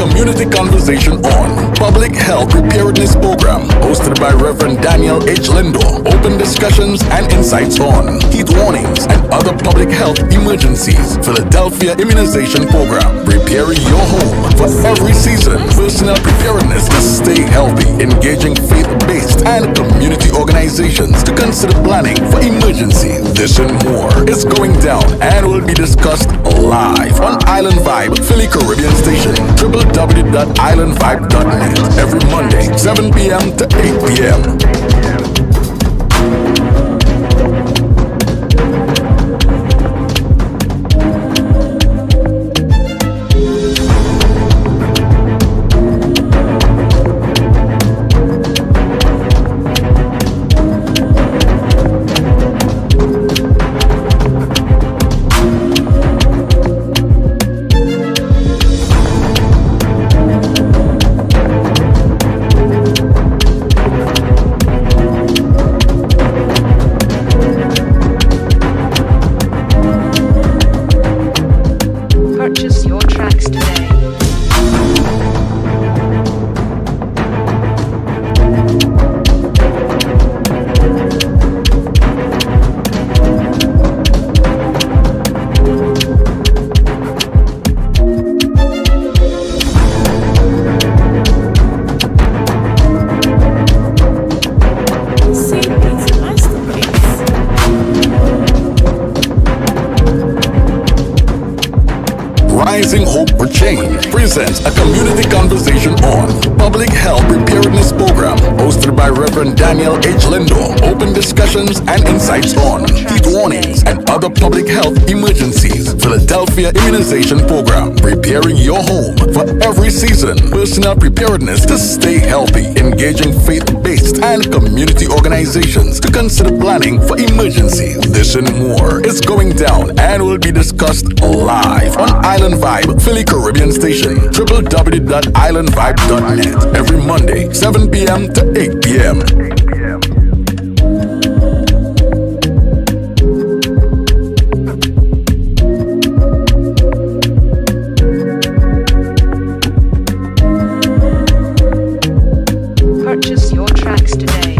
community conversation on Public Health Preparedness Program, hosted by Reverend Daniel H. Lindo. Open discussions and insights on heat warnings and other public health emergencies. Philadelphia Immunization Program, preparing your home for every season. Personal preparedness to stay healthy. Engaging faith-based and community organizations to consider planning for emergency. This and more is going down and will be discussed live on Island Vybe, Philly Caribbean Station, www.islandvybe.net, every Monday, 7 p.m. to 8 p.m. Purchase your tracks today. Rising Hope for Change presents a community conversation on Public Health Preparedness Program, hosted by Reverend Daniel H. Lindo. Open discussions and insights on heat warnings and other public health emergencies. Philadelphia Immunization Program, preparing your home for every season. Personal preparedness to stay healthy. Engaging faith-based and community organizations to consider planning for emergencies. This and more is going down and will be discussed live on Island Vybe, Philly Caribbean Station, www.islandvybe.net, every Monday, 7 p.m. to 8 p.m. Purchase your tracks today.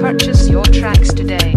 Purchase your tracks today.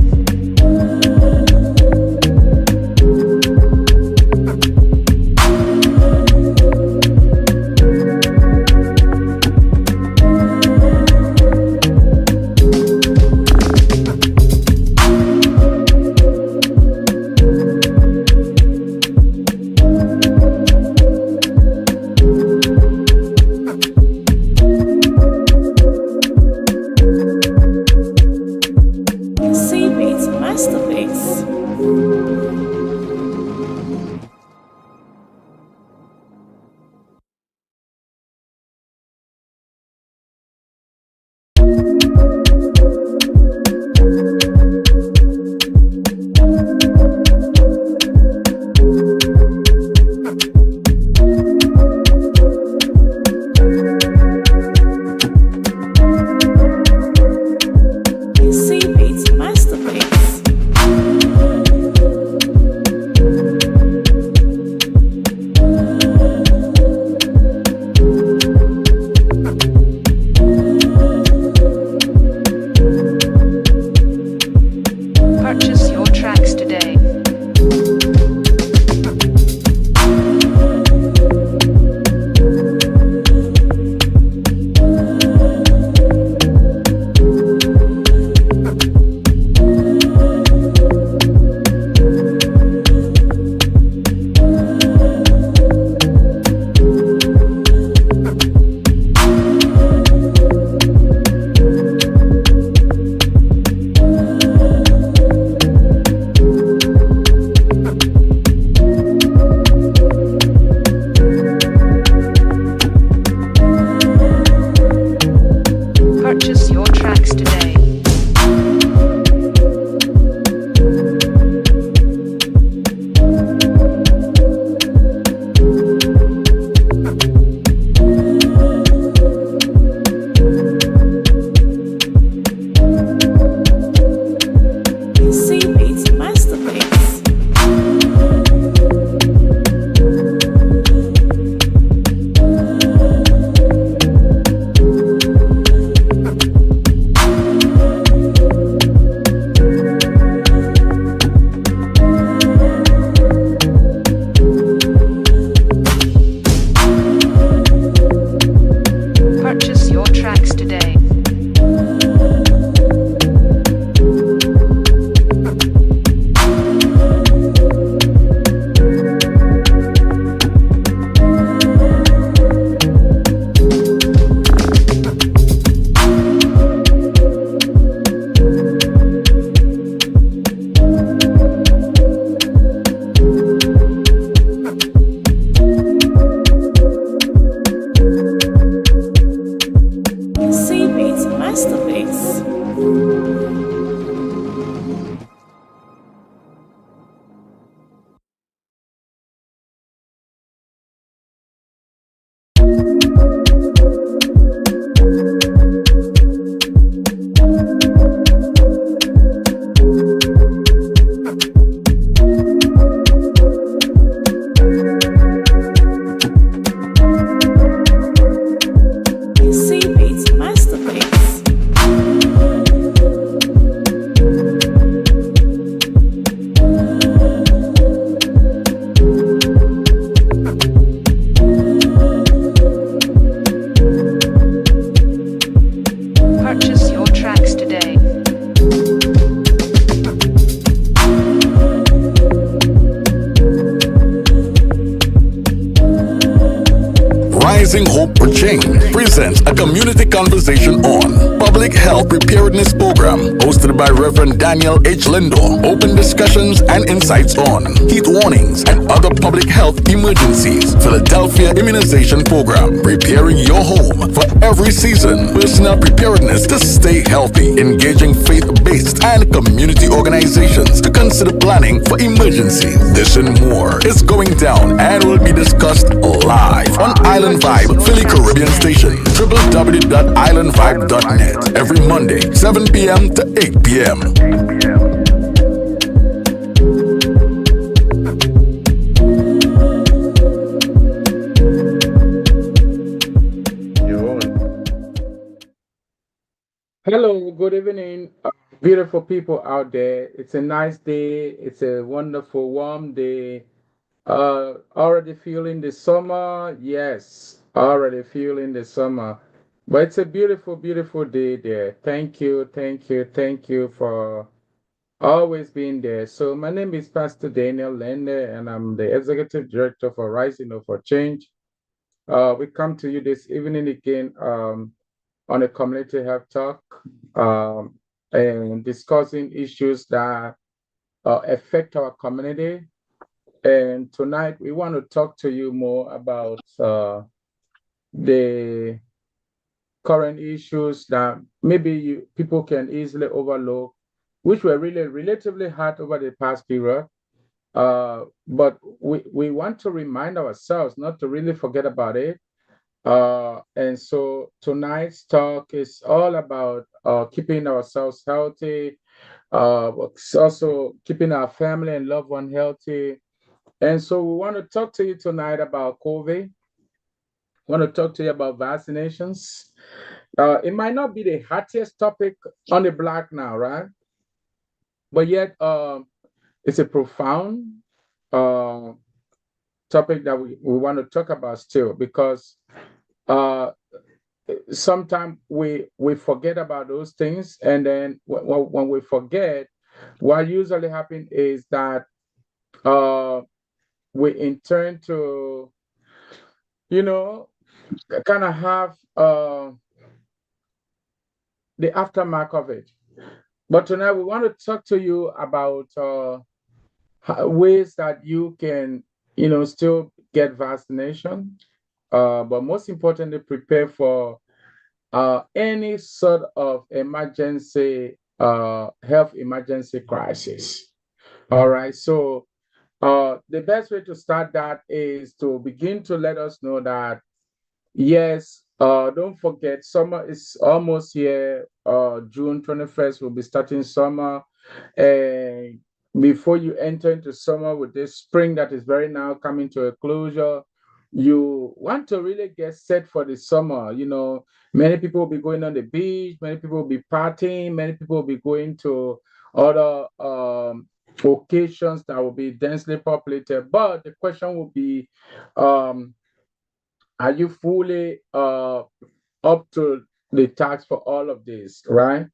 Purchase your tracks today. C Beats Masterpiece. Purchase your tracks today. C Beats Masterpiece. C Beats Masterpiece. Purchase your tracks today. Rising Hope for Change presents a community conversation on public health preparedness program hosted by Reverend Daniel H. Lindo. Open discussions and insights on heat warnings and other public health emergencies. Philadelphia immunization program, preparing your home for every season. Personal preparedness to stay healthy. Engaging faith-based and community organizations to consider planning for emergencies. This and more is going down and will be discussed live on Island Vybe, Philly Caribbean Station, www.islandvibe.net, every Monday, 7 p.m. to 8 p.m. Hello, good evening, beautiful people out there. It's a nice day. It's a wonderful, warm day. Already feeling the summer. Yes, already feeling the summer. But it's a beautiful, beautiful day there. Thank you, thank you, thank you for always being there. So my name is Pastor Daniel Lende, and I'm the Executive Director for Rising Up for Change. We come to you this evening again. On a community health talk um, and discussing issues that affect our community. And tonight we want to talk to you more about the current issues that maybe people can easily overlook, which were really relatively hard over the past period. But we want to remind ourselves not to really forget about it. And so tonight's talk is all about keeping ourselves healthy, also keeping our family and loved one healthy. And so we want to talk to you tonight about COVID. Want to talk to you about vaccinations. It might not be the hottest topic on the block now, right? But yet, it's a profound uh, topic that we want to talk about still because uh, sometimes we forget about those things, and then when we forget, what usually happens is that uh, we in turn to you know kind of have the aftermath of it. But tonight we want to talk to you about ways that you can still get vaccination, but most importantly prepare for any sort of emergency, health emergency crisis. All right. So the best way to start that is to begin to let us know that, yes, don't forget, summer is almost here. June 21st, we'll be starting summer. And before you enter into summer with this spring that is very now coming to a closure, you want to really get set for the summer. Many people will be going on the beach, many people will be partying, many people will be going to other occasions that will be densely populated. But the question will be, um, are you fully up to the task for all of this, right?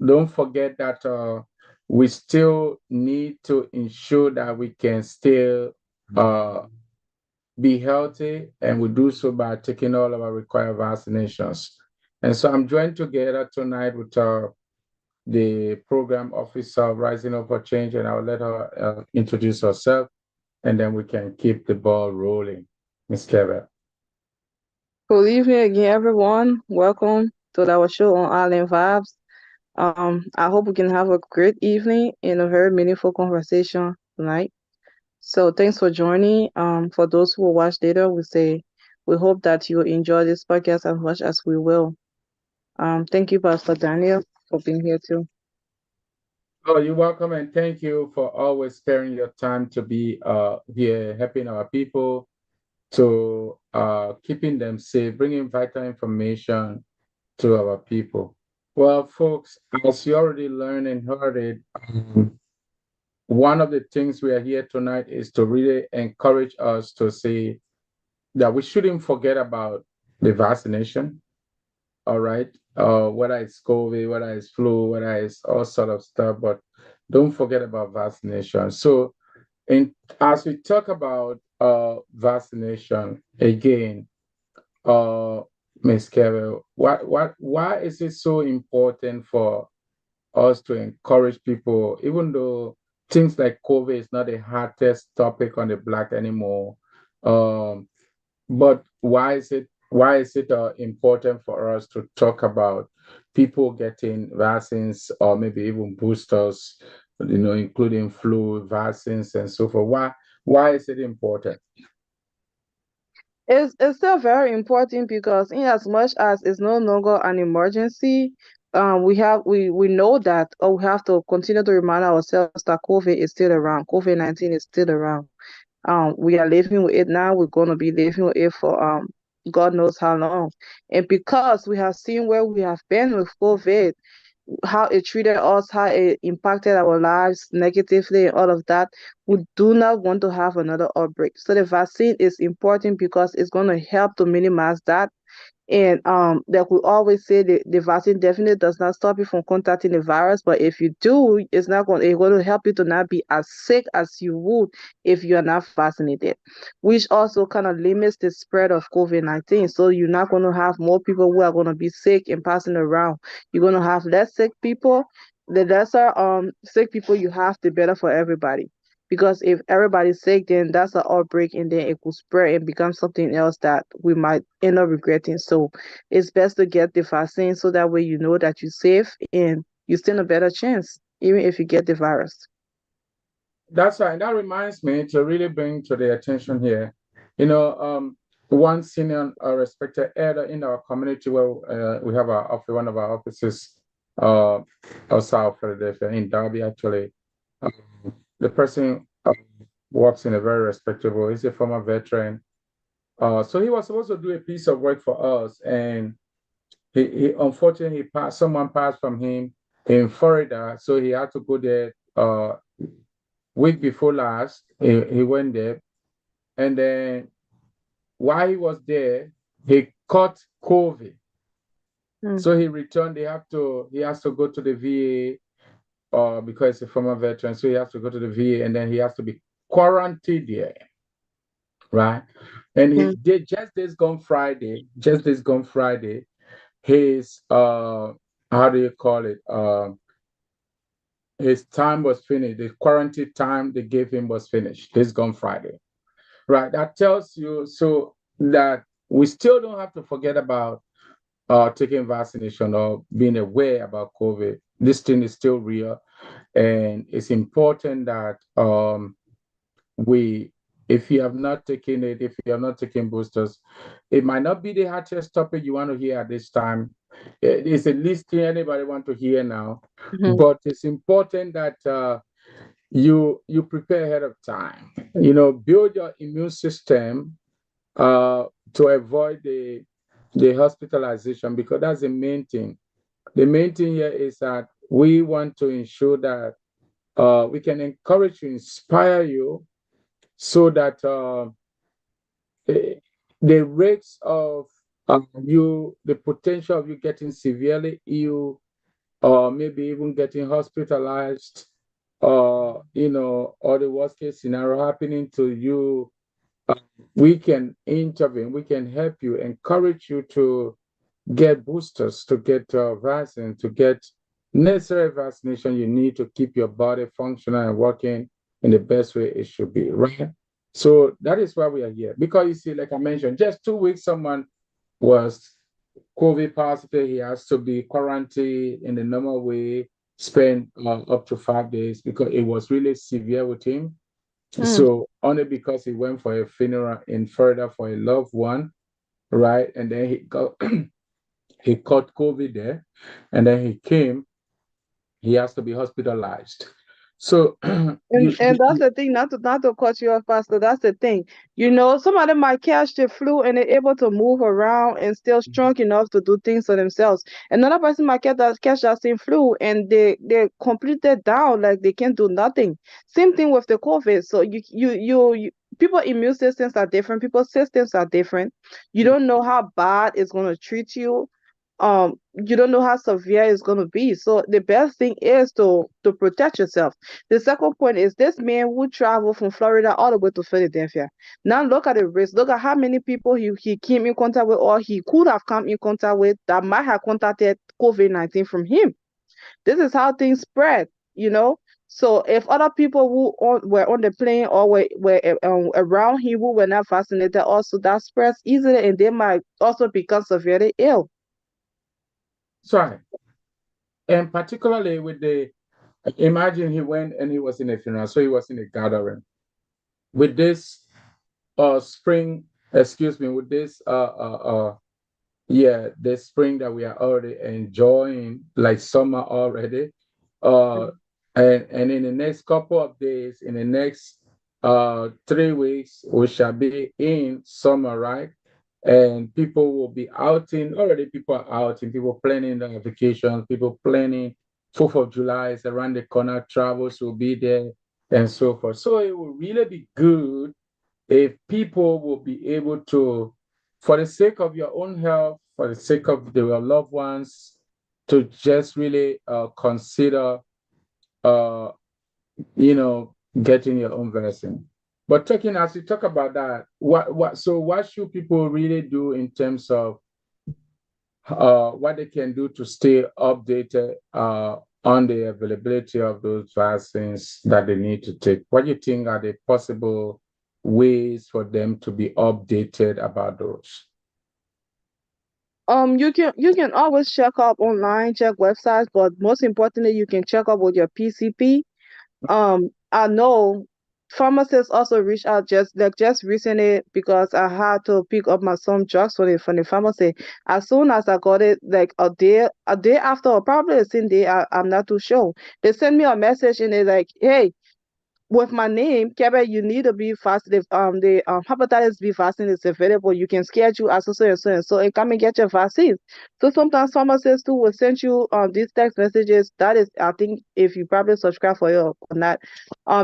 Don't forget that we still need to ensure that we can still uh, be healthy, and we do so by taking all of our required vaccinations. And so I'm joined together tonight with the program officer of Rising Up for Change, and I'll let her introduce herself, and then we can keep the ball rolling. Ms. Clever. Good evening again, everyone. Welcome to our show on Island Vibes. I hope we can have a great evening and a very meaningful conversation tonight. So thanks for joining. For those who will watch later, we hope that you will enjoy this podcast as much as we will. Thank you, Pastor Daniel, for being here too. Oh, you're welcome, and thank you for always sparing your time to be here, helping our people, to keeping them safe, bringing vital information to our people. Well, folks, as you already learned and heard it, one of the things we are here tonight is to really encourage us to say that we shouldn't forget about the vaccination. All right, whether it's COVID, whether it's flu, whether it's all sort of stuff, but don't forget about vaccination. So, as we talk about vaccination again, uh, Ms. Carol, why is it so important for us to encourage people, even though things like COVID is not the hottest topic on the block anymore? Um, but why is it important for us to talk about people getting vaccines or maybe even boosters, including flu vaccines and so forth? Why is it important? It's still very important because in as much as it's no longer an emergency, we know that, or we have to continue to remind ourselves that COVID is still around. COVID-19 is still around. We are living with it now. We're going to be living with it for God knows how long. And because we have seen where we have been with COVID, how it treated us, how it impacted our lives negatively, and all of that, we do not want to have another outbreak. So the vaccine is important because it's going to help to minimize that. And like we always say, the vaccine definitely does not stop you from contacting the virus, but if you do, it's going to help you to not be as sick as you would if you are not vaccinated, which also kind of limits the spread of COVID-19. So you're not going to have more people who are going to be sick and passing around. You're going to have less sick people. The lesser sick people you have, the better for everybody. Because if everybody's sick, then that's an outbreak, and then it could spread and become something else that we might end up regretting. So it's best to get the vaccine so that way you know that you're safe and you stand a better chance, even if you get the virus. That's right. That reminds me to really bring to the attention here, one senior respected elder in our community where we have one of our offices uh, outside of Philadelphia in Derby, actually. Um, the person works in a very respectable, he's a former veteran. So he was supposed to do a piece of work for us, and he unfortunately someone passed from him in Florida, so he had to go there week before last. He went there, and then while he was there, he caught COVID. Mm. So he returned. He has to go to the VA because he's a former veteran. So he has to go to the VA, and then he has to be quarantined there, right? And he Mm. did just this gone Friday, his how do you call it? His time was finished. The quarantine time they gave him was finished. This gone Friday. Right. That tells you so that we still don't have to forget about taking vaccination or being aware about COVID. This thing is still real, and it's important that we, if you have not taken it, if you have not taken boosters, it might not be the hottest topic you want to hear at this time. It's the least thing anybody want to hear now, Mhm. but it's important that you prepare ahead of time. Build your immune system to avoid the hospitalization, because that's the main thing. The main thing here is that we want to ensure that we can encourage you, inspire you, so that the, the rates of the potential of you getting severely ill, or maybe even getting hospitalized, or the worst case scenario happening to you, uh, we can intervene, we can help you, encourage you to get boosters, to get vaccine, to get necessary vaccination you need to keep your body functional and working in the best way it should be, right? So that is why we are here. Because you see, like I mentioned, just 2 weeks, someone was COVID positive. He has to be quarantined in the normal way, spend up to 5 days, because it was really severe with him. Mm. So only because he went for a funeral in Florida for a loved one, right? And then he caught COVID there, and then he came. He has to be hospitalized. So And that's the thing, not to cut you off, Pastor. That's the thing. Some of them might catch the flu and they're able to move around and still strong enough to do things for themselves. Another person might catch that same flu and they completely down, like they can't do nothing. Same thing with the COVID. So people immune systems are different. People's systems are different. You don't know how bad it's gonna treat you. You don't know how severe it's going to be, so the best thing is to protect yourself. The second point is this man who traveled from Florida all the way to Philadelphia. Now look at the risk. Look at how many people he came in contact with, or he could have come in contact with, that might have contacted COVID-19 from him. This is how things spread, you know. So if other people were on the plane or were around him who were not vaccinated, also that spreads easily, and they might also become severely ill. sorry, and particularly with the, imagine he went and he was in a funeral, so he was in a gathering with this spring, excuse me, with this yeah, the spring that we are already enjoying, like summer already. Uh, and in the next couple of days, in the next 3 weeks, we shall be in summer, right? And people will be outing. Already, people are outing. People planning their vacations. People planning. 4th of July is around the corner. Travels will be there, and so forth. So it will really be good if people will be able to, for the sake of your own health, for the sake of your loved ones, to just really consider, uh, getting your own vaccine. But talking, as we talk about that, what should people really do in terms of what they can do to stay updated on the availability of those vaccines that they need to take? What do you think are the possible ways for them to be updated about those? You can always check up online, check websites, but most importantly, you can check up with your PCP. I know pharmacists also reach out just recently, because I had to pick up my some drugs from the pharmacy. As soon as I got it, like a day after, or probably the same day, I'm not too sure. They sent me a message and they're like, "Hey, with my name, Kebe, you need to be fasted. The hepatitis B vaccine is available. You can schedule as so and come and get your vaccine." So sometimes pharmacists too will send you these text messages. That is, I think, if you probably subscribe for your or not,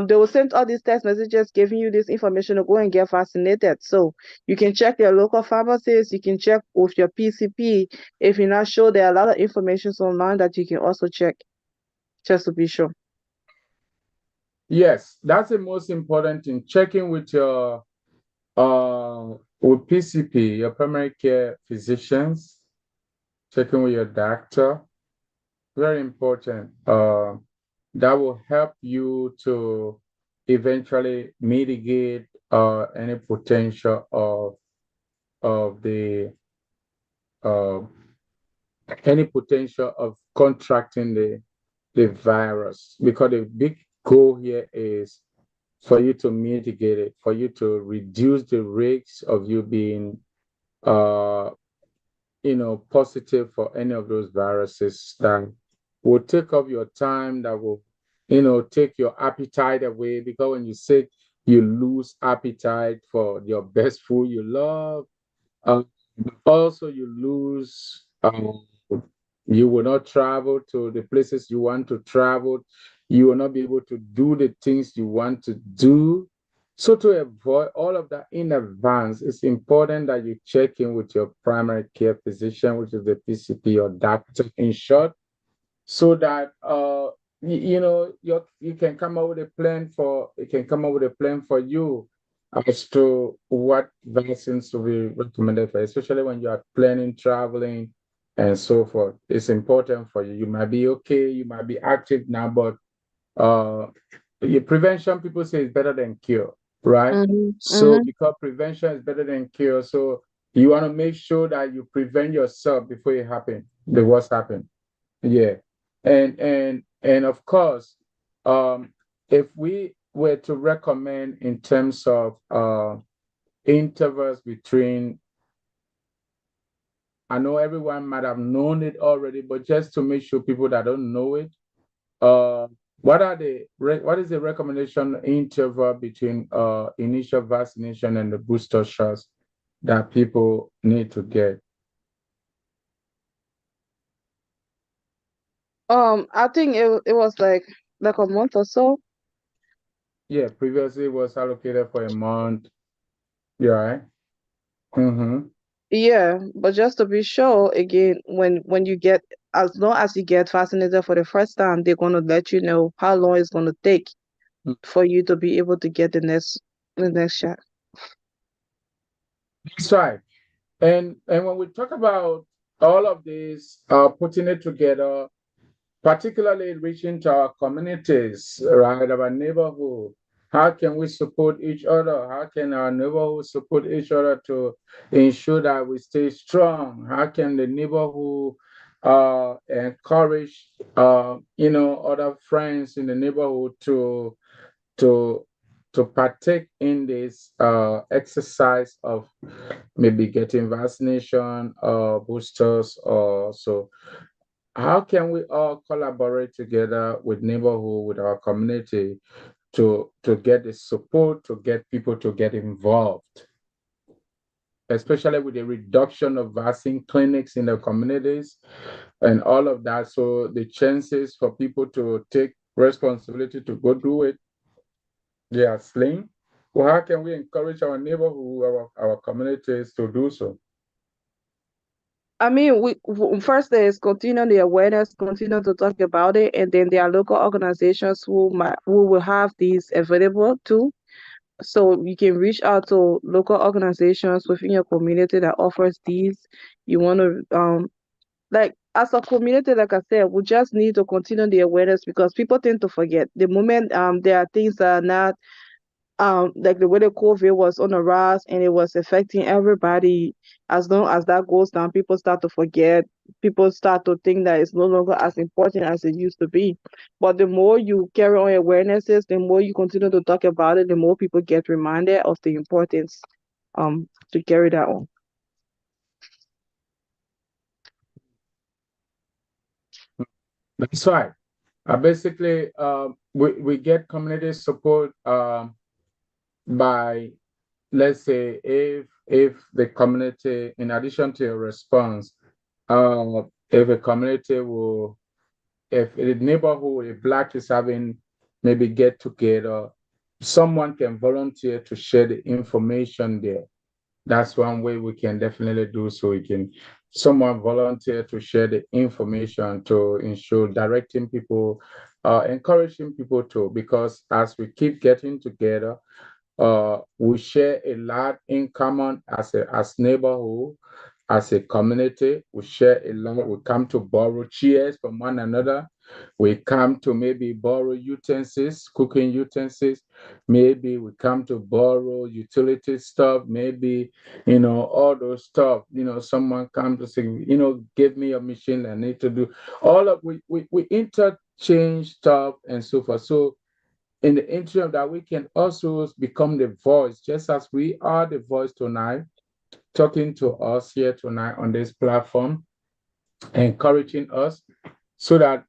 they will send all these text messages giving you this information to go and get vaccinated. So you can check your local pharmacist. You can check with your PCP. If you're not sure, there are a lot of information online that you can also check just to be sure. Yes, that's the most important thing. Checking with your with PCP, your primary care physicians, checking with your doctor. Very important. That will help you to eventually mitigate any potential of the uh, any potential of contracting the virus, because the big goal here is for you to mitigate it, for you to reduce the risks of you being positive for any of those viruses that will take up your time, that will, take your appetite away. Because when you're sick, you lose appetite for your best food you love. Uh, Also, you lose, you will not travel to the places you want to travel. You will not be able to do the things you want to do. So, to avoid all of that in advance, it's important that you check in with your primary care physician, which is the PCP or doctor in short, so that you can come up with a plan for you as to what vaccines to be recommended for, especially when you are planning traveling and so forth. It's important for you. You might be okay, you might be active now, but uh prevention, people say, is better than cure, right? Mm-hmm. So Mm-hmm. because prevention is better than cure, so you want to make sure that you prevent yourself before it happen, the worst happen. Yeah. And of course, if we were to recommend in terms of intervals between, I know everyone might have known it already, but just to make sure people that don't know it, uh, what is the recommendation interval between initial vaccination and the booster shots that people need to get? I think it was like a month or so. Yeah, previously it was allocated for a month. Yeah, right? Mm-hmm. Yeah, but just to be sure, again, when you get, as long as you get vaccinated for the first time, they're gonna let you know how long it's gonna take for you to be able to get the next shot. That's right. And when we talk about all of this, putting it together, particularly reaching to our communities, right, our neighborhood, how can we support each other? How can our neighborhood support each other to ensure that we stay strong? How can the neighborhood encourage other friends in the neighborhood to to partake in this exercise of maybe getting vaccination or boosters or so? How can we all collaborate together with neighborhood, with our community, to get the support, to get people to get involved, especially with the reduction of vaccine clinics in the communities and all of that? So the chances for people to take responsibility to go do it, they are slim. Well, how can we encourage our neighborhood, our communities to do so? I mean, first is continue the awareness, continue to talk about it, and then there are local organizations who will have these available too. So you can reach out to local organizations within your community that offers these. You want to like as a community, like I said, we just need to continue the awareness because people tend to forget. The moment there are things that are not like the way the COVID was on the rise and it was affecting everybody, as long as that goes down, people start to forget. People start to think that it's no longer as important as it used to be. But the more you carry on awarenesses, the more you continue to talk about it, the more people get reminded of the importance to carry that on. That's right. Basically, we get community support by, let's say, if the community, in addition to a response, if a community will, if the neighborhood, if Black is having maybe get together, someone can volunteer to share the information there. That's one way we can definitely do so. We can someone volunteer to share the information to ensure directing people, encouraging people to, because as we keep getting together, we share a lot in common as neighborhood, as a community. We share a lot. We come to borrow chairs from one another. We come to maybe borrow utensils, cooking utensils. Maybe we come to borrow utility stuff. Maybe, all those stuff. Someone comes to say, give me a machine I need to do. All of we interchange stuff and so forth. So in the interim of that, we can also become the voice, just as we are the voice tonight, talking to us here tonight on this platform, encouraging us so that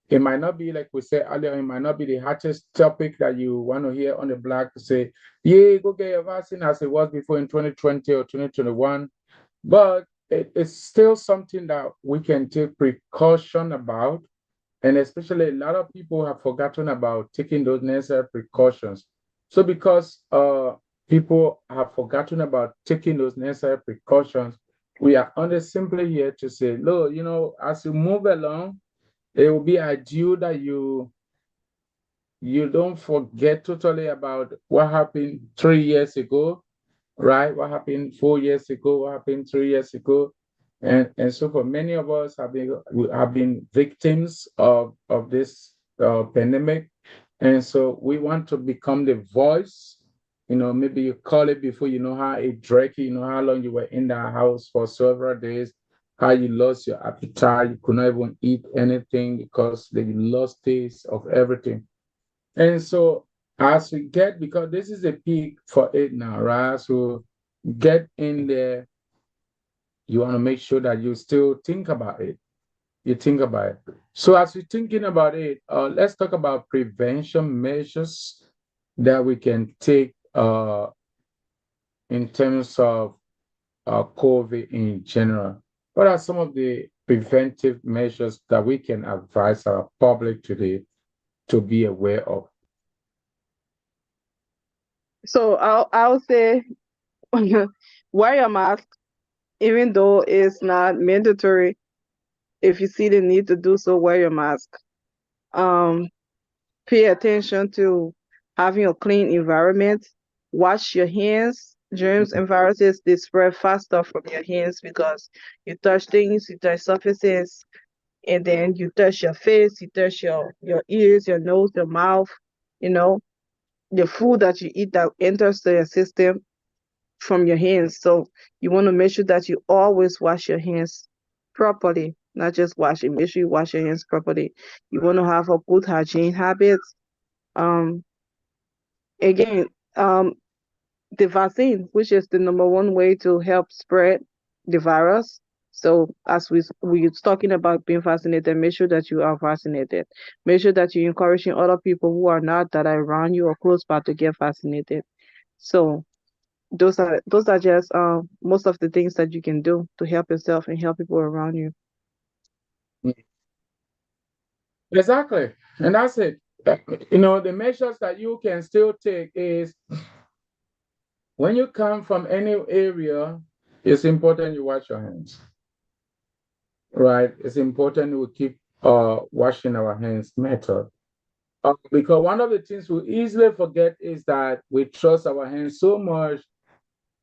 it might not be, like we said earlier, it might not be the hottest topic that you want to hear on the block to say, yeah, go get your vaccine as it was before in 2020 or 2021. But it's still something that we can take precaution about. And especially a lot of people have forgotten about taking those necessary precautions. So because people have forgotten about taking those necessary precautions, we are only simply here to say, look, as you move along, it will be ideal that you don't forget totally about what happened 3 years ago, right? What happened 4 years ago? What happened 3 years ago? And so for many of us have been victims of this pandemic, and so we want to become the voice. Maybe you call it before you know how it dragged you. You know how long you were in the house for several days, how you lost your appetite, you could not even eat anything because you lost taste of everything. And so as we get, because this is a peak for it now, right? So get in there, you want to make sure that you still think about it. You think about it. So as we're thinking about it, let's talk about prevention measures that we can take in terms of COVID in general. What are some of the preventive measures that we can advise our public today to be aware of? So I'll say wear your mask, even though it's not mandatory. If you see the need to do so, wear your mask. Um, Pay attention to having a clean environment. Wash your hands. Germs and viruses, they spread faster from your hands because you touch things, you touch surfaces, and then you touch your face, you touch your ears, your nose, your mouth, you know, the food that you eat that enters to your system from your hands. So you want to make sure that you always wash your hands properly, not just wash it. Make sure you wash your hands properly. You want to have a good hygiene habits. Um, Again, the vaccine, which is the number one way to help spread the virus. So as we're talking about being vaccinated, make sure that you are vaccinated. Make sure that you're encouraging other people who are not, that are around you or close by, to get vaccinated. So those are just most of the things that you can do to help yourself and help people around you. Exactly. And that's it. The measures that you can still take is when you come from any area, it's important you wash your hands, right? It's important we keep washing our hands method. Because one of the things we easily forget is that we trust our hands so much,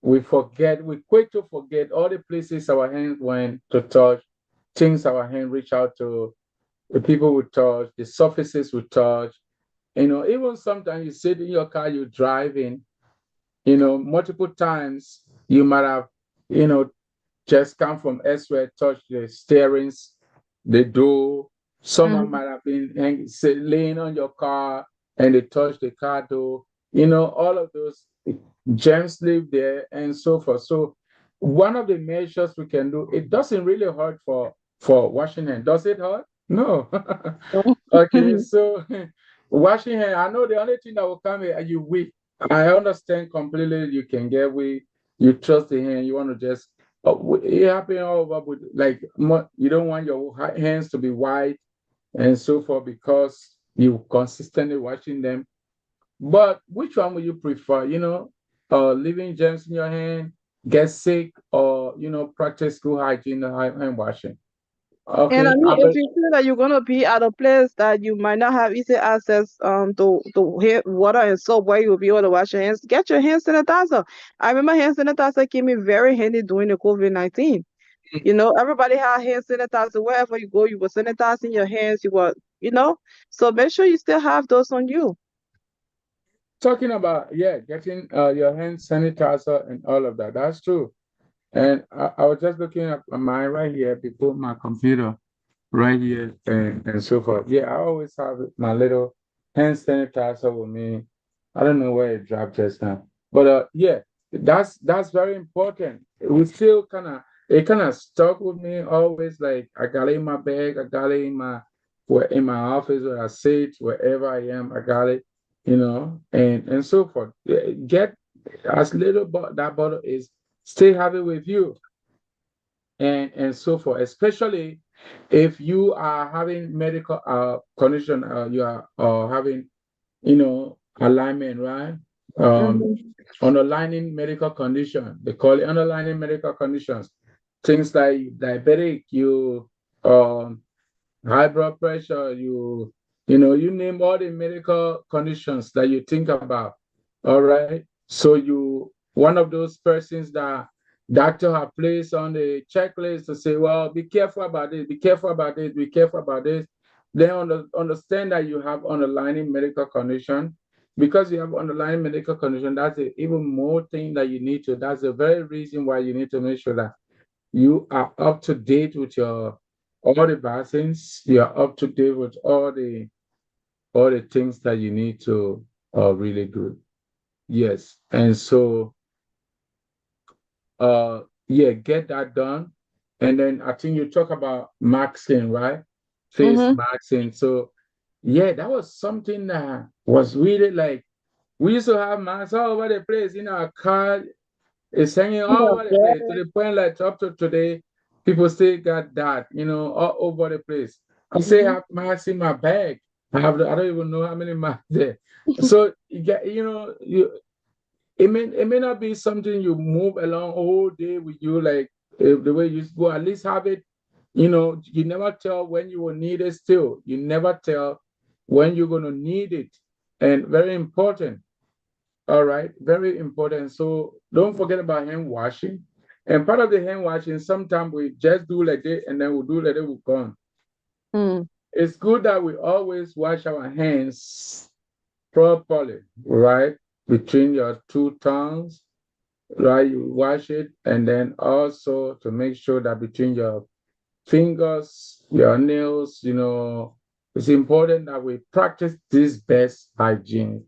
we're quick to forget all the places our hands went to touch, things our hand reach out to, the people we touch, the surfaces we touch. Even sometimes you sit in your car, you're driving, multiple times you might have, you know, just come from elsewhere, touch the steerings, the door. Someone Mhm. might have been laying on your car and they touch the car door. All of those germs live there and so forth. So one of the measures we can do, it doesn't really hurt for washing hand. Does it hurt? No. Okay, so washing hand, I know the only thing that will come is you weak. I understand completely. You can get weak. You trust the hand. You want to just it happen all over, but like you don't want your hands to be white and so forth because you consistently washing them. But which one would you prefer? Leaving germs in your hand, get sick, or practice good hygiene and hand washing. And I Okay, mean, if you feel that you're gonna be at a place that you might not have easy access to water and soap where you'll be able to wash your hands, get your hand sanitizer. I remember hand sanitizer came in very handy during the COVID-19. You know, everybody had hand sanitizer. Wherever you go, you were sanitizing your hands. You were, you know, so make sure you still have those on you. talking about, yeah, getting your hand sanitizer and all of that. That's true. And I was just looking at mine right here before my computer, right here, and so forth. Yeah, I always have my little hand sanitizer with me. I don't know where it dropped just now, but yeah, that's very important. We still kind of it kind of stuck with me always. Like I got it in my bag, I got it in my in my office where I sit, wherever I am, I got it, and so forth. Get as little but that bottle is, stay have it with you, and so forth. Especially if you are having medical condition, you are having alignment, right? Um, Hmm. underlying medical condition. They call it underlying medical conditions. Things like diabetic, you high blood pressure, you name all the medical conditions that you think about. All right. So you one of those persons that doctor have placed on the checklist to say, well, be careful about this, be careful about this, be careful about this. Then understand that you have underlying medical condition. Because you have underlying medical condition, that's even more thing that you need to. That's the very reason why you need to make sure that you are up to date with your all the vaccines. You are up to date with all the things that you need to really do. Yes, and so yeah, get that done. And then I think you talk about masking, right? Face Hmm. masking. So yeah, that was something that was really like we used to have masks all over the place in our car. It's hanging all over the place to Yeah. the point like up to today, people still got that, all over the place. I say I Hmm. have masks in my bag. I don't even know how many masks there. So you get, it may not be something you move along all day with you like the way you go. At least have it. You never tell when you will need it. Still, you never tell when you're gonna need it, and very important. All right, very important. So don't forget about hand washing. And part of the hand washing, sometimes we just do like this and then we'll do like that, we're gone. Mm. It's good that we always wash our hands properly, right? Between your two tongues, right? You wash it, and then also to make sure that between your fingers, your nails, it's important that we practice these best hygiene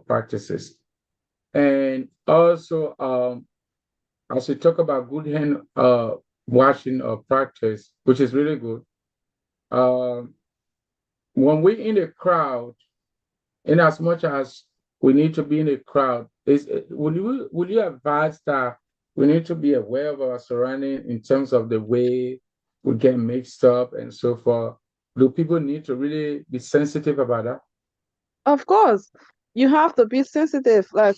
practices. And also, as we talk about good hand washing practice, which is really good, um, when we're in a crowd, in as much as we need to be in a crowd, would you advise that we need to be aware of our surrounding in terms of the way we get mixed up and so forth? Do people need to really be sensitive about that? Of course, you have to be sensitive. Like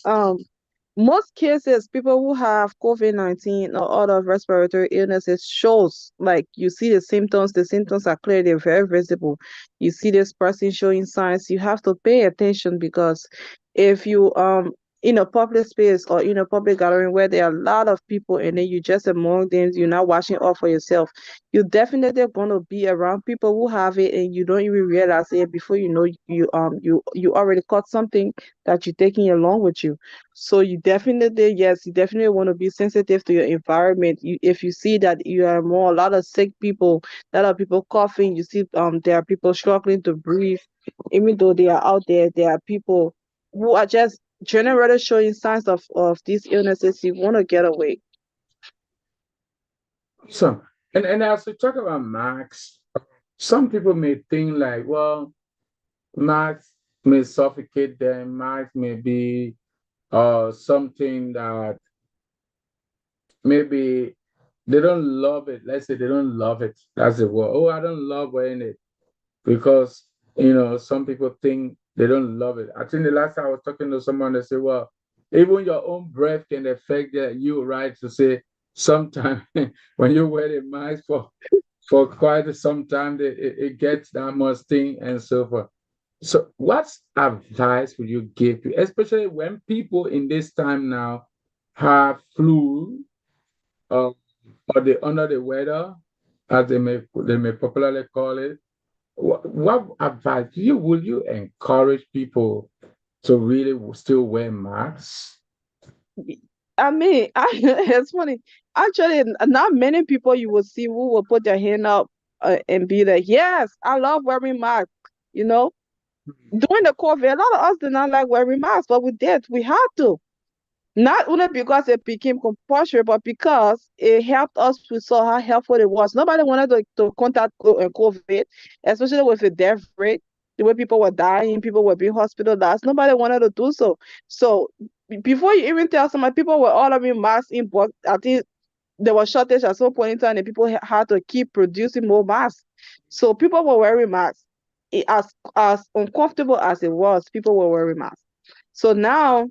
most cases, people who have COVID-19 or other respiratory illnesses shows like you see the symptoms are clear, they're very visible. You see this person showing signs, you have to pay attention because if you in a public space or in a public gathering where there are a lot of people and then you just among them, you're not watching out for yourself, you definitely going to be around people who have it and you don't even realize it before you know you already caught something that you're taking along with you. So you definitely, yes, you definitely want to be sensitive to your environment. If you see that you are more a lot of sick people, a lot of people coughing, you see there are people struggling to breathe, even though they are out there, there are people who are just generally showing signs of these illnesses. You want to get away. So, and as we talk about masks, some people may think like, well, masks may suffocate them, masks may be something that maybe they don't love it. Let's say they don't love it. That's the word. Oh, I don't love wearing it because some people think they don't love it. I think the last time I was talking to someone, they said, well, even your own breath can affect you, right? To say sometimes when you wear a mask for for quite some time. It gets that much thing and so forth. So, what advice would you give, especially when people in this time now have flu, uh, or they under the weather, as they may popularly call it? What advice would you encourage people to really still wear masks? I mean, it's funny. Actually, not many people you will see who will put their hand up and be like, "Yes, I love wearing masks." You know, during the COVID, a lot of us did not like wearing masks, but we did. We had to. Not only because it became compulsory, but because it helped us. We saw how helpful it was. Nobody wanted to contact COVID, especially with the death rate, the way people were dying, people were being hospitalized. Nobody wanted to do so. So before you even tell somebody, people were ordering masks in bulk. I think there was shortage at some point in time, and people had to keep producing more masks. So people were wearing masks. As uncomfortable as it was, people were wearing masks. So now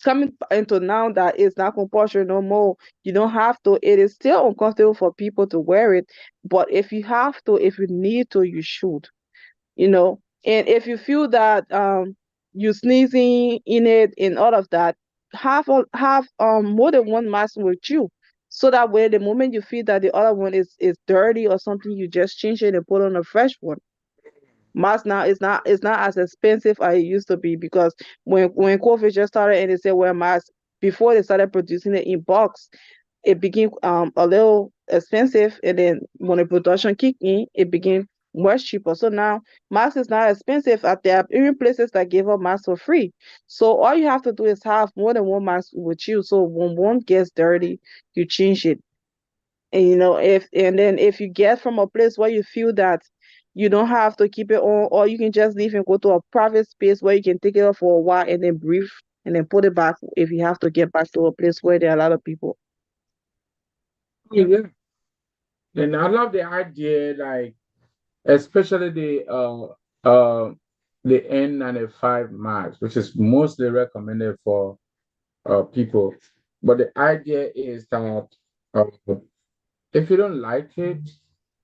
coming into now that it's not compulsory no more, you don't have to. It is still uncomfortable for people to wear it, but if you have to, if you need to, you should. You know, and if you feel that you sneezing in it and all of that, have more than one mask with you. So that way, the moment you feel that the other one is dirty or something, you just change it and put on a fresh one. Mask now is not as expensive as it used to be, because when COVID just started and they said wear masks, before they started producing it in bulks, it became a little expensive, and then when the production kicked in, it became much cheaper. So now masks is not expensive. There are even places that give up masks for free. So all you have to do is have more than one mask with you. So when one gets dirty, you change it. And if you get from a place where you feel that you don't have to keep it on, or you can just leave and go to a private space where you can take it off for a while and then breathe and then put it back if you have to get back to a place where there are a lot of people. Yeah, and I love the idea, like especially the N95 mask, which is mostly recommended for people. But the idea is that uh, if you don't like it,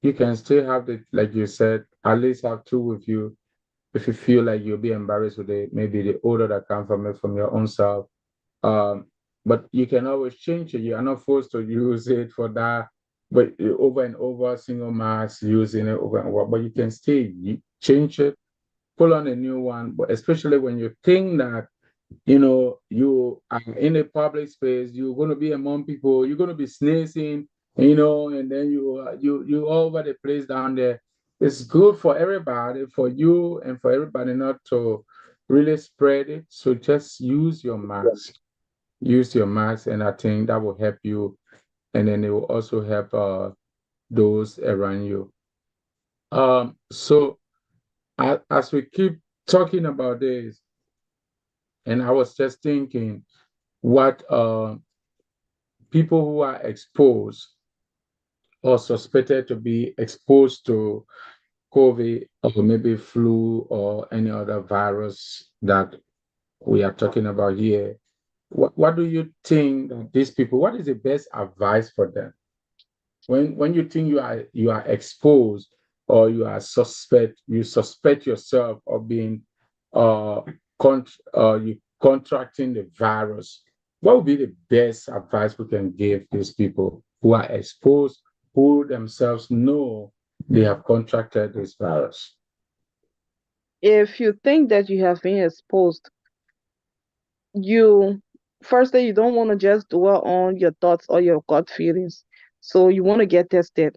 you can still have the, like you said, at least have two with you. If you feel like you'll be embarrassed with it, maybe the odor that comes from it from your own self. Um, but you can always change it. You are not forced to use it for that, but over and over, single mask, using it over and over. But you can still change it, pull on a new one. But especially when you think that you are in a public space, you're going to be among people, you're going to be sneezing, and then you all over the place down there. It's good for everybody, for you and for everybody, not to really spread it. So just use your mask, and I think that will help you, and then it will also help those around you. So as we keep talking about this, and I was just thinking, what people who are exposed or suspected to be exposed to COVID, or maybe flu or any other virus that we are talking about here, what do you think that these people, what is the best advice for them? When you think you are exposed, or you suspect yourself of being uh you contracting the virus, what would be the best advice we can give these people who are exposed, who themselves know they have contracted this virus? If you think that you have been exposed, you firstly, you don't want to just dwell on your thoughts or your gut feelings. So you want to get tested.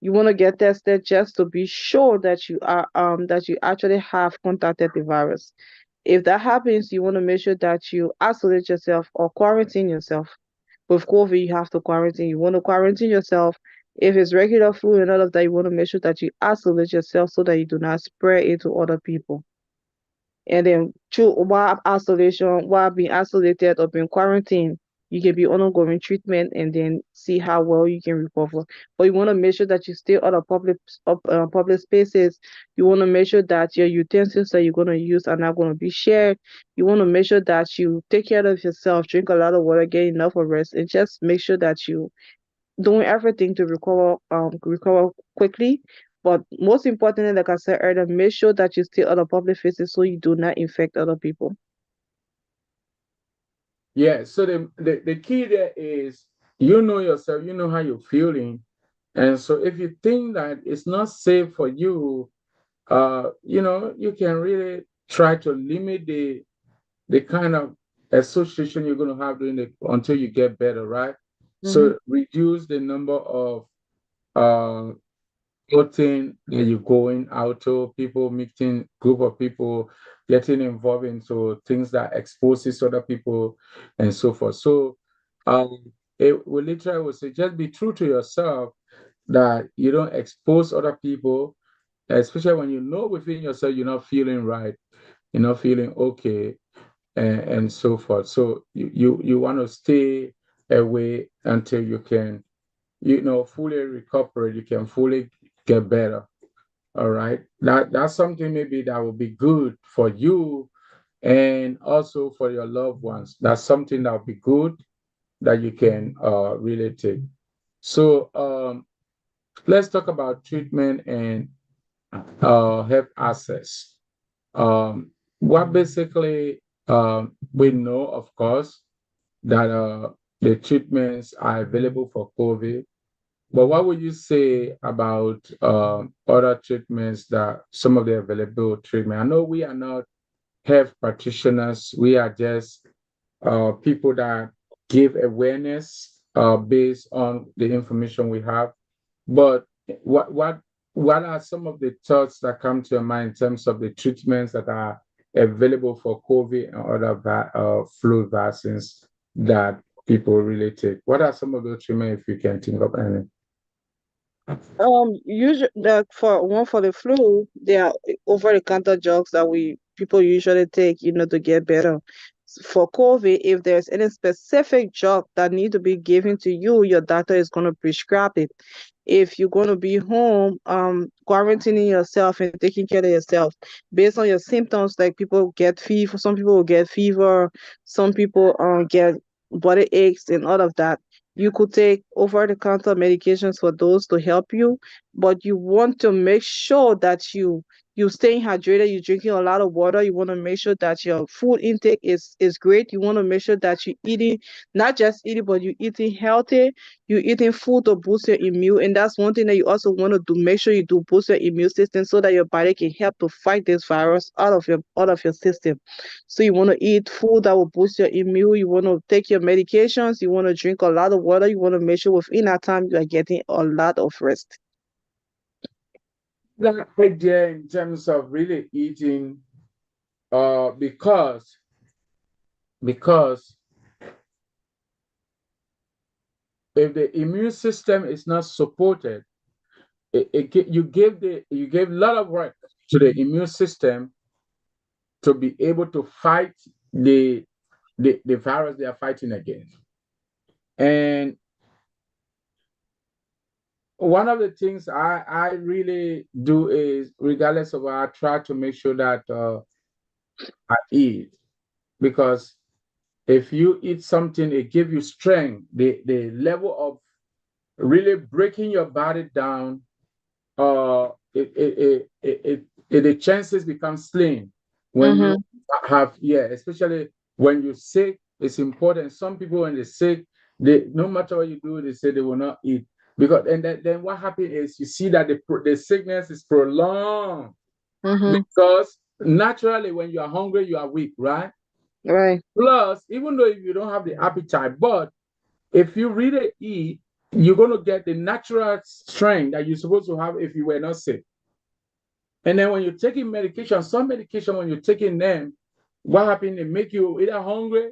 You want to get tested just to be sure that you actually have contacted the virus. If that happens, you want to make sure that you isolate yourself or quarantine yourself. With COVID, you have to quarantine. You want to quarantine yourself. If it's regular flu and all of that, you want to make sure that you isolate yourself so that you do not spread it to other people. And then while being isolated or being quarantined, you can be on ongoing treatment and then see how well you can recover. But you want to make sure that you stay out of public spaces. You want to make sure that your utensils that you're going to use are not going to be shared. You want to make sure that you take care of yourself, drink a lot of water, get enough of rest, and just make sure that doing everything to recover quickly. But most importantly, like I said earlier, make sure that you stay out of public faces so you do not infect other people. Yeah, so the key there is you know yourself, you know how you're feeling. And so if you think that it's not safe for you, you can really try to limit the kind of association you're going to have until you get better, right? Mm-hmm. So reduce the number of uh, outing that you're going out to, people meeting group of people, getting involved into things that exposes other people and so forth. So it will literally will say just be true to yourself that you don't expose other people, especially when you know within yourself you're not feeling right, you're not feeling okay, and so forth. So you want to stay away until you can, fully recuperate, you can fully get better. All right. That's something maybe that will be good for you and also for your loved ones. That's something that will be good that you can really take. So let's talk about treatment and health access. What basically we know, of course, that the treatments are available for COVID. But what would you say about other treatments that some of the available treatment? I know we are not health practitioners. We are just people that give awareness based on the information we have. But what what what are some of the thoughts that come to your mind in terms of the treatments that are available for COVID and other flu vaccines that people really take? What are some of those treatments if you can think of any? Usually, for the flu, there are over-the-counter drugs that we people usually take, to get better. For COVID, if there's any specific drug that need to be given to you, your doctor is going to prescribe it. If you're going to be home, quarantining yourself and taking care of yourself based on your symptoms, like people get fever, some people will get fever, some people get body aches and all of that. You could take over-the-counter medications for those to help you, but you want to make sure that you staying hydrated, you're drinking a lot of water. You want to make sure that your food intake is great. You want to make sure that you're eating, not just eating, but you're eating healthy. You're eating food to boost your immune, and that's one thing that you also want to do. Make sure you do boost your immune system so that your body can help to fight this virus out of your system. So you want to eat food that will boost your immune. You want to take your medications. You want to drink a lot of water. You want to make sure within that time you are getting a lot of rest. That idea in terms of really eating, because if the immune system is not supported, you gave a lot of work to the immune system to be able to fight the the virus they are fighting against. And one of the things I really do is, regardless of what, I try to make sure that I eat, because if you eat something, it gives you strength. The level of really breaking your body down, the chances become slim when you Mm-hmm. have, yeah, especially when you're sick. It's important. Some people when they're sick, they, no matter what you do, they say they will not eat, because and then what happens is you see that the sickness is prolonged, Mm-hmm. because naturally when you are hungry you are weak, right? Right. Plus, even though if you don't have the appetite, but if you really eat, you're going to get the natural strength that you're supposed to have if you were not sick. And then when you're taking medication, some medication, when you're taking them, what happens? They make you either hungry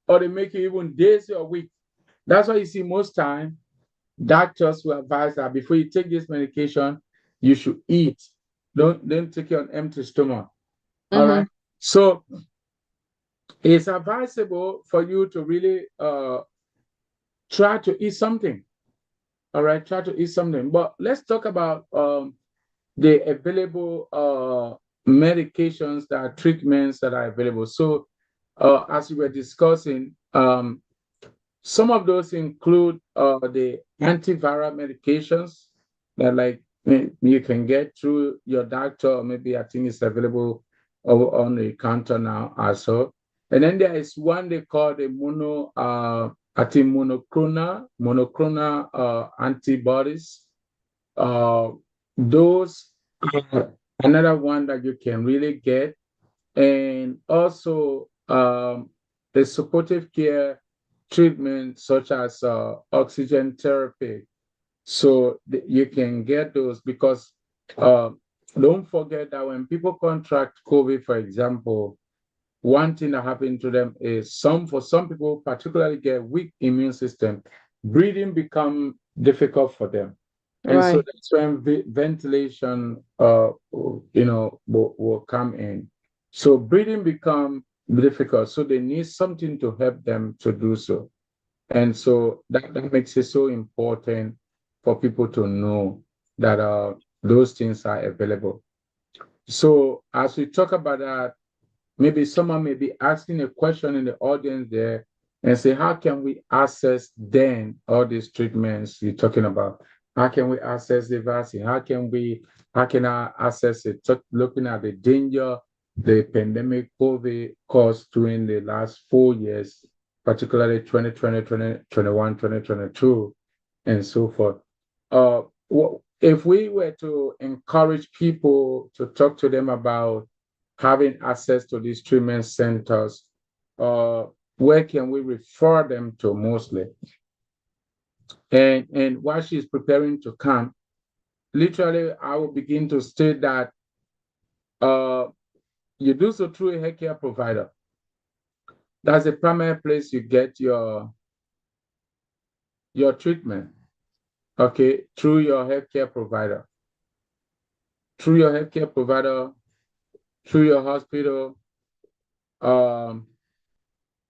or they make you even dizzy or weak. That's why you see most time doctors will advise that before you take this medication, you should eat. Don't take it on empty stomach. All Mm-hmm. right. So it's advisable for you to really try to eat something. All right, try to eat something. But let's talk about the available medications, that are treatments that are available. So as we were discussing, Some of those include the antiviral medications that like you can get through your doctor, or maybe I think it's available on the counter now also. And then there is one they call the I think monoclonal antibodies. Uh, those are another one that you can really get. And also the supportive care treatment such as oxygen therapy. So you can get those because uh, don't forget that when people contract COVID, for example, one thing that happened to them is for some people, particularly get weak immune system, breathing become difficult for them. And so Right. that's when ventilation, will come in. So breathing become difficult. So they need something to help them to do so. And so that makes it so important for people to know that those things are available. So as we talk about that, maybe someone may be asking a question in the audience there and say, how can we access then all these treatments you're talking about? How can we access the vaccine? How can I access it? Looking at the danger the pandemic COVID caused during the last 4 years, particularly 2020, 2021, 2022, and so forth. If we were to encourage people to talk to them about having access to these treatment centers, uh, where can we refer them to mostly? And while she's preparing to come, literally, I will begin to state that uh, you do so through a healthcare provider. That's the primary place you get your treatment, okay, through your healthcare provider. Through your healthcare provider, through your hospital. Um,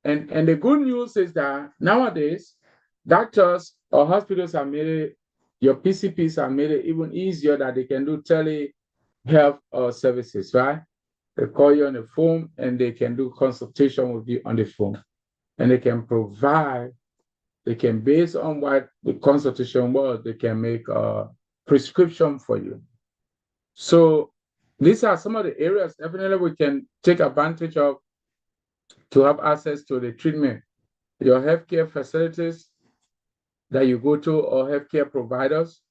and the good news is that nowadays, doctors or hospitals have made it, your PCPs have made it even easier that they can do telehealth services, right? They call you on the phone and they can do consultation with you on the phone. And they can, based on what the consultation was, they can make a prescription for you. So these are some of the areas definitely we can take advantage of to have access to the treatment. Your healthcare facilities that you go to or healthcare providers,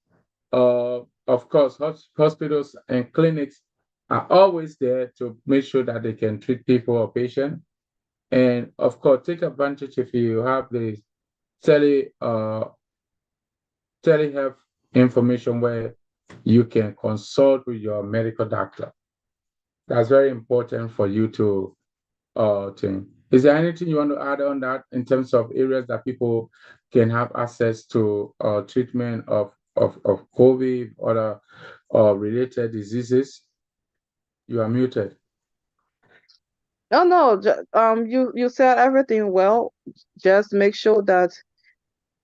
of course, hospitals and clinics are always there to make sure that they can treat people or patients. And of course, take advantage if you have the telehealth information where you can consult with your medical doctor. That's very important for you to think. Is there anything you want to add on that in terms of areas that people can have access to treatment of COVID or related diseases? You are muted. Oh no, you said everything well. Just make sure that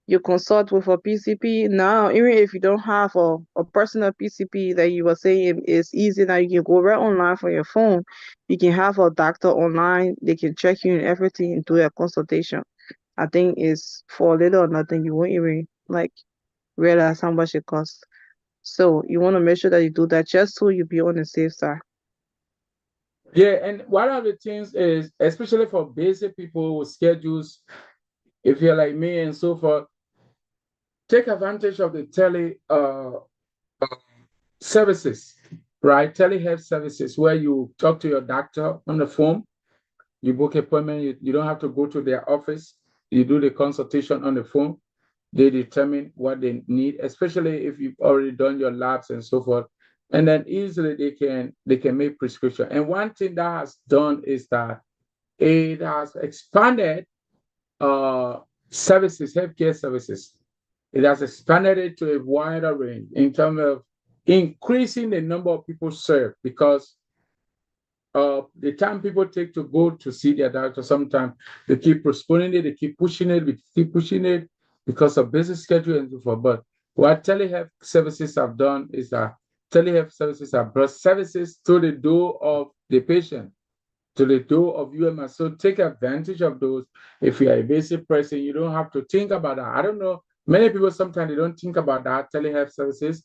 you consult with a PCP. Now, even if you don't have a personal PCP that you were saying is easy now, you can go right online from your phone. You can have a doctor online. They can check you and everything and do a consultation. I think it's for a little or nothing. You won't even like realize how much it costs. So you want to make sure that you do that just so you be on the safe side. Yeah, and one of the things is, especially for basic people with schedules, if you're like me and so forth, take advantage of the services, right? Telehealth services where you talk to your doctor on the phone, you book appointment, you don't have to go to their office, you do the consultation on the phone. They determine what they need, especially if you've already done your labs and so forth. And then easily they can make prescription. And one thing that has done is that it has expanded uh, services, healthcare services. It has expanded it to a wider range in terms of increasing the number of people served because the time people take to go to see their doctor, sometimes they keep postponing it, they keep pushing it, they keep pushing it because of busy schedule and so forth. But what telehealth services have done is that telehealth services have brought services to the door of the patient. to the door of UMS. So take advantage of those. If you're a basic person, you don't have to think about that. I don't know. Many people sometimes they don't think about that telehealth services.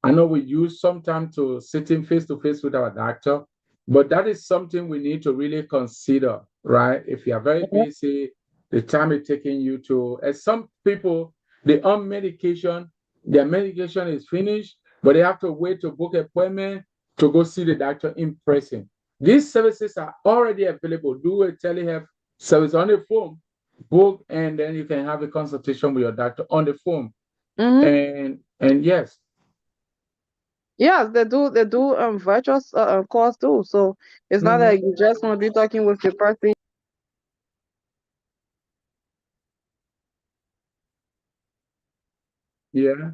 I know we use sometimes to sitting face to face with our doctor, but that is something we need to really consider, right? If you are very busy, the time it's taking you to, as some people, they on medication, their medication is finished, but they have to wait to book appointment to go see the doctor in person. These services are already available. Do a telehealth service on the phone, book, and then you can have a consultation with your doctor on the phone. Mm-hmm. And yes, Yes, they do virtual calls too. So it's not mhm, like you just want to be talking with the person. yeah,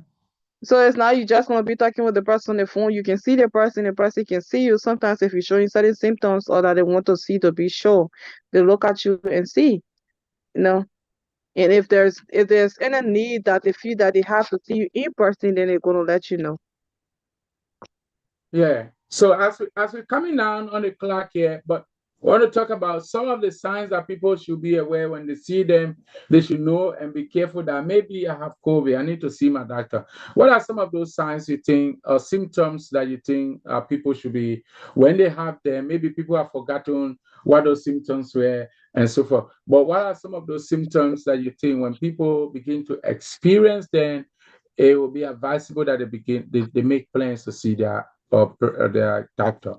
So it's not you just want to be talking with the person on the phone. You can see the person can see you. Sometimes if you're showing certain symptoms or that they want to see to be sure, they look at you and see, you know. And if there's any need that they feel that they have to see you in person, then they're gonna let you know. yeah. So as we're coming down on the clock here, but I want to talk about some of the signs that people should be aware when they see them. They should know and be careful that maybe I have COVID. I need to see my doctor. What are some of those signs you think or symptoms that you think people should be when they have them? Maybe people have forgotten what those symptoms were and so forth. But what are some of those symptoms that you think when people begin to experience them, it will be advisable that they make plans to see their doctor.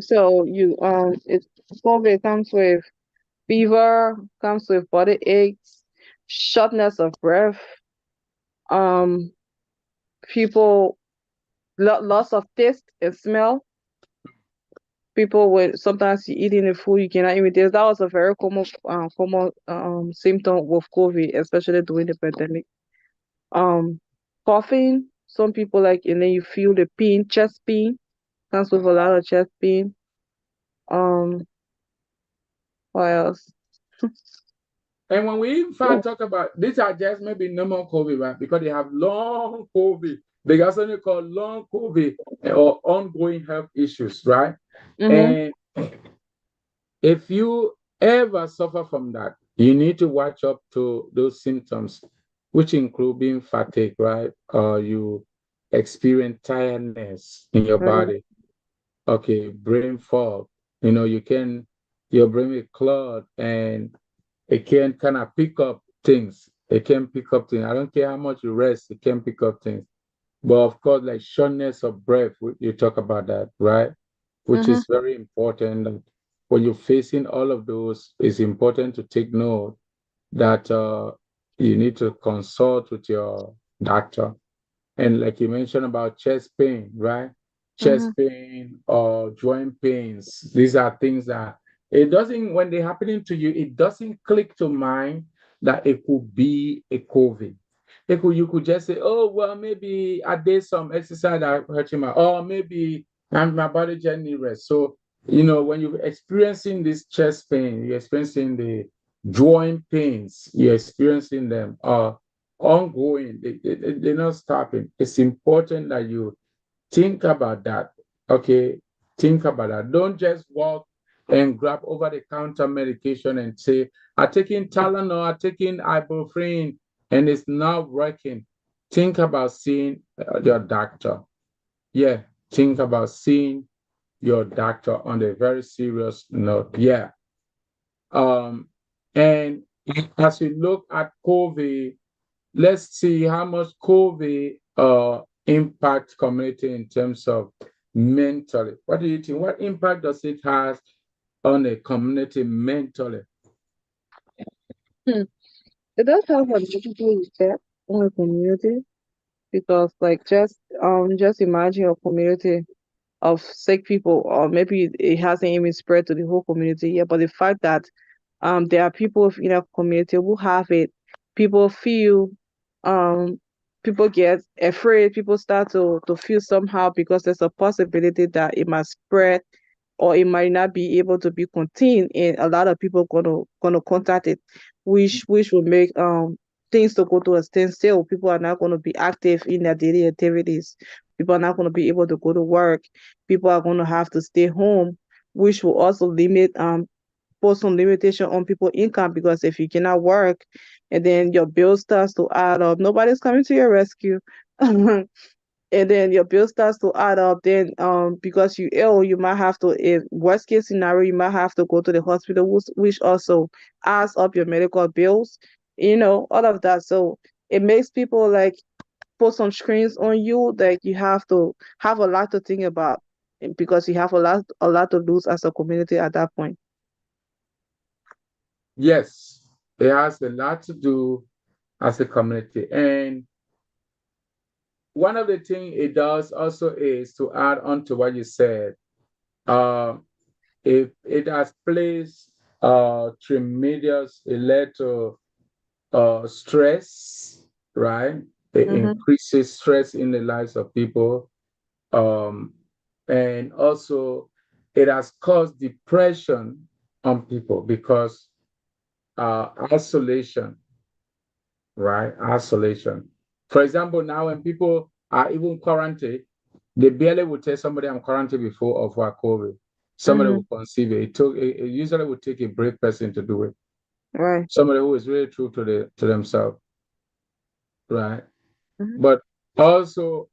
So it COVID comes with fever, comes with body aches, shortness of breath, um, people loss of taste and smell. People with sometimes you eating the food you cannot even taste. That was a very common symptom with COVID, especially during the pandemic. Um, Coughing. Some people like, and then you feel the pain, chest pain, comes with a lot of chest pain. Um, what else? And when we in Yeah. fact talk about these are just maybe normal COVID, right? Because they have long COVID. They got something called long COVID or ongoing health issues, right? Mm-hmm. And if you ever suffer from that, you need to watch up to those symptoms, which include being fatigued, right? Or you experience tiredness in your body. Okay, brain fog. Your brain will clog and it can kind of pick up things. It can pick up things. I don't care how much you rest, it can pick up things. But of course, like shortness of breath, you talk about that, right? Which Mm-hmm. is very important. That when you're facing all of those, it's important to take note that you need to consult with your doctor. And like you mentioned about chest pain, right? Mm-hmm. Chest pain or joint pains. These are things that it doesn't, when they're happening to you, it doesn't click to mind that it could be a COVID. You could just say, oh, well, maybe I did some exercise that hurt my, or maybe my body just need rest. So, when you're experiencing this chest pain, you're experiencing the joint pains, you're experiencing them, ongoing. They're not stopping. It's important that you think about that. Okay, think about that. Don't just walk and grab over the counter medication and say, I'm taking Tylenol, I'm taking ibuprofen, and it's not working. Think about seeing your doctor. Yeah, think about seeing your doctor on a very serious note. Yeah. Um, and as we look at COVID, let's see how much COVID impact community in terms of mentally. What do you think? What impact does it have on a community mentally? Hmm. It does have a negative effect on the community because like just imagine a community of sick people, or maybe it hasn't even spread to the whole community yet. But the fact that there are people in a community who have it, people feel um people get afraid, people start to feel somehow because there's a possibility that it might spread or it might not be able to be contained, and a lot of people gonna contact it, which will make things to go to a standstill. People are not going to be active in their daily activities. People are not going to be able to go to work. People are going to have to stay home. which will also limit put some limitation on people income, because if you cannot work and then your bill starts to add up, nobody's coming to your rescue. And then your bill starts to add up, then because you ill, you might have to, in worst case scenario, you might have to go to the hospital, which also adds up your medical bills, all of that. So it makes people like put some screens on you that you have to have a lot to think about, because you have a lot to lose as a community at that point. Yes, it has a lot to do as a community. And one of the things it does also is to add on to what you said. Uh, it has placed tremendous it led to stress, right? It Mm-hmm. increases stress in the lives of people. Um, and also it has caused depression on people because isolation, right? Isolation. For example, now when people are even quarantined, they barely will tell somebody I'm quarantined before or for COVID. Somebody Mm-hmm. will conceive it. It usually would take a brave person to do it. Right. Somebody who is really true to themselves, right? Mm-hmm. But also,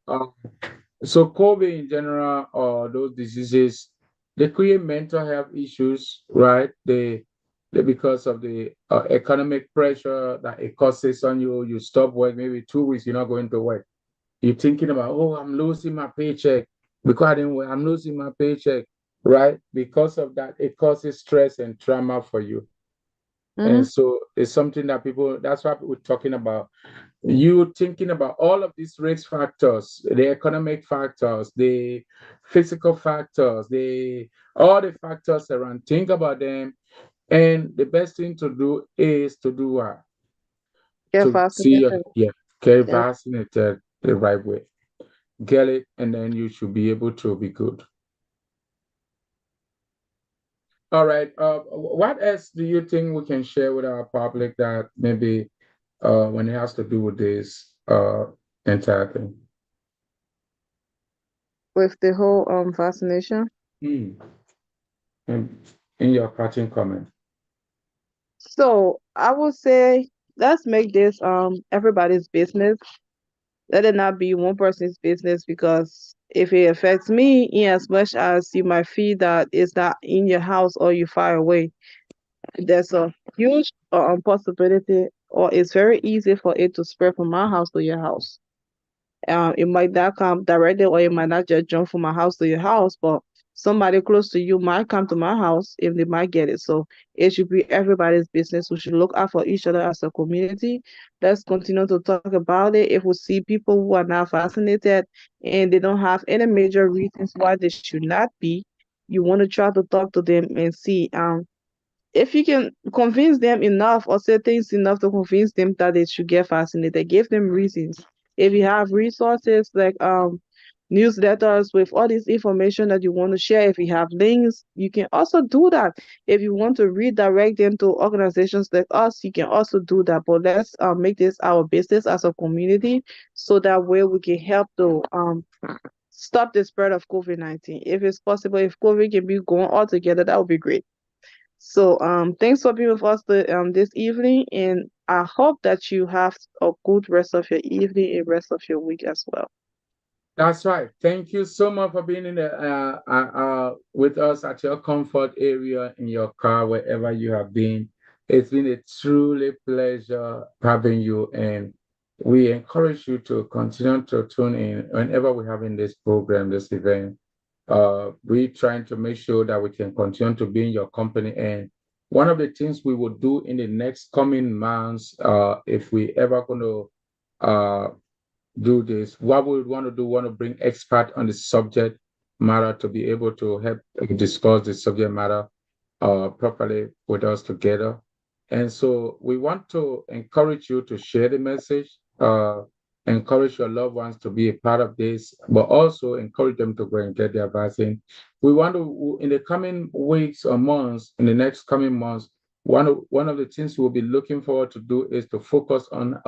so COVID in general or those diseases, they create mental health issues, right? They because of the economic pressure that it causes on you. You stop work, maybe 2 weeks, you're not going to work. You're thinking about, oh, I'm losing my paycheck because I didn't work. I'm losing my paycheck, right? Because of that, it causes stress and trauma for you. And Mm-hmm. so it's something that people, that's why we're talking about. You thinking about all of these risk factors, the economic factors, the physical factors, all the factors around, think about them. And the best thing to do is to do what? Get To see vaccinated. get Yeah. vaccinated the right way. Get it, and then you should be able to be good. All right. What else do you think we can share with our public that maybe when it has to do with this entire thing? With the whole vaccination. Hmm. In your parting comment. So I would say, let's make this everybody's business. Let it not be one person's business, because if it affects me, in as much as you might feel that it's not in your house or you far away, there's a huge possibility, or it's very easy for it to spread from my house to your house. It might not come directly, or it might not just jump from my house to your house, but somebody close to you might come to my house if they might get it. So it should be everybody's business. We should look out for each other as a community. Let's continue to talk about it. If we see people who are not vaccinated and they don't have any major reasons why they should not be, you want to try to talk to them and see if you can convince them enough or say things enough to convince them that they should get vaccinated, give them reasons. If you have resources like newsletters with all this information that you want to share, if you have links, you can also do that. If you want to redirect them to organizations like us, you can also do that. But let's make this our business as a community, so that way we can help to stop the spread of COVID-19. If it's possible, if COVID can be gone altogether, that would be great. So thanks for being with us this evening, and I hope that you have a good rest of your evening and rest of your week as well. That's right. Thank you so much for being in the with us at your comfort area in your car, wherever you have been. It's been a truly pleasure having you, and we encourage you to continue to tune in whenever we're having this program, this event. We're trying to make sure that we can continue to be in your company. And one of the things we will do in the next coming months, if we ever going to do this. What we want to do, want to bring expert on the subject matter to be able to help discuss the subject matter properly with us together. And so we want to encourage you to share the message, encourage your loved ones to be a part of this, but also encourage them to go and get their vaccine. We want to, in the coming weeks or months, in the next coming months, one of the things we'll be looking forward to do is to focus on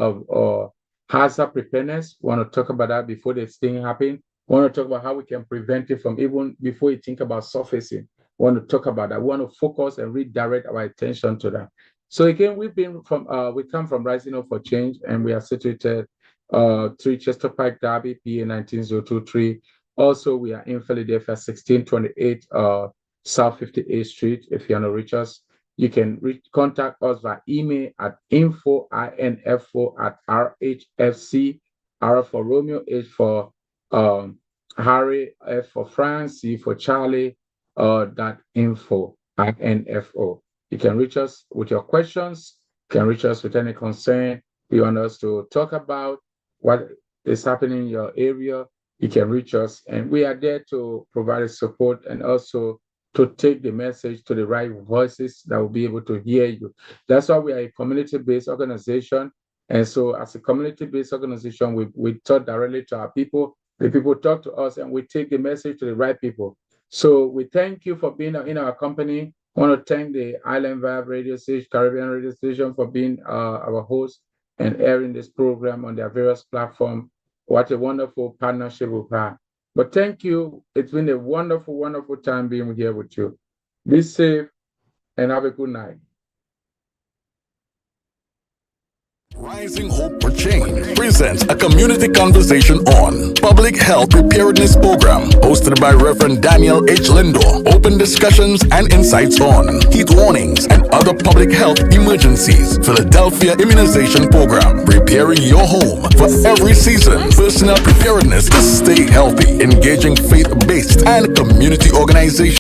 hazard preparedness. We want to talk about that before this thing happen. We want to talk about how we can prevent it from even before you think about surfacing. want to talk about that. We want to focus and redirect our attention to that. So again, we come from Rising Up for Change, and we are situated 3 Chester Pike, Derby, PA 19023. Also, we are in Philadelphia, 1628 South 58th Street. If you want to reach us, you can contact us via email at info@rhfc, R for Romeo, H for Harry, F for France, C for Charlie, .info, info. You can reach us with your questions. You can reach us with any concern you want us to talk about, what is happening in your area. You can reach us, and we are there to provide support and also to take the message to the right voices that will be able to hear you. That's why we are a community-based organization. And so as a community-based organization, we talk directly to our people. The people talk to us, and we take the message to the right people. So we thank you for being in our company. I want to thank the Island Vybe radio station, Caribbean radio station, for being our host and airing this program on their various platforms. What a wonderful partnership we've had. But thank you. It's been a wonderful, wonderful time being here with you. Be safe and have a good night. Rising Hope for Change presents a community conversation on public health preparedness program hosted by Reverend Daniel H. Lindo. Open discussions and insights on heat warnings and other public health emergencies. Philadelphia immunization program, preparing your home for every season. Personal preparedness to stay healthy, engaging faith-based and community organization.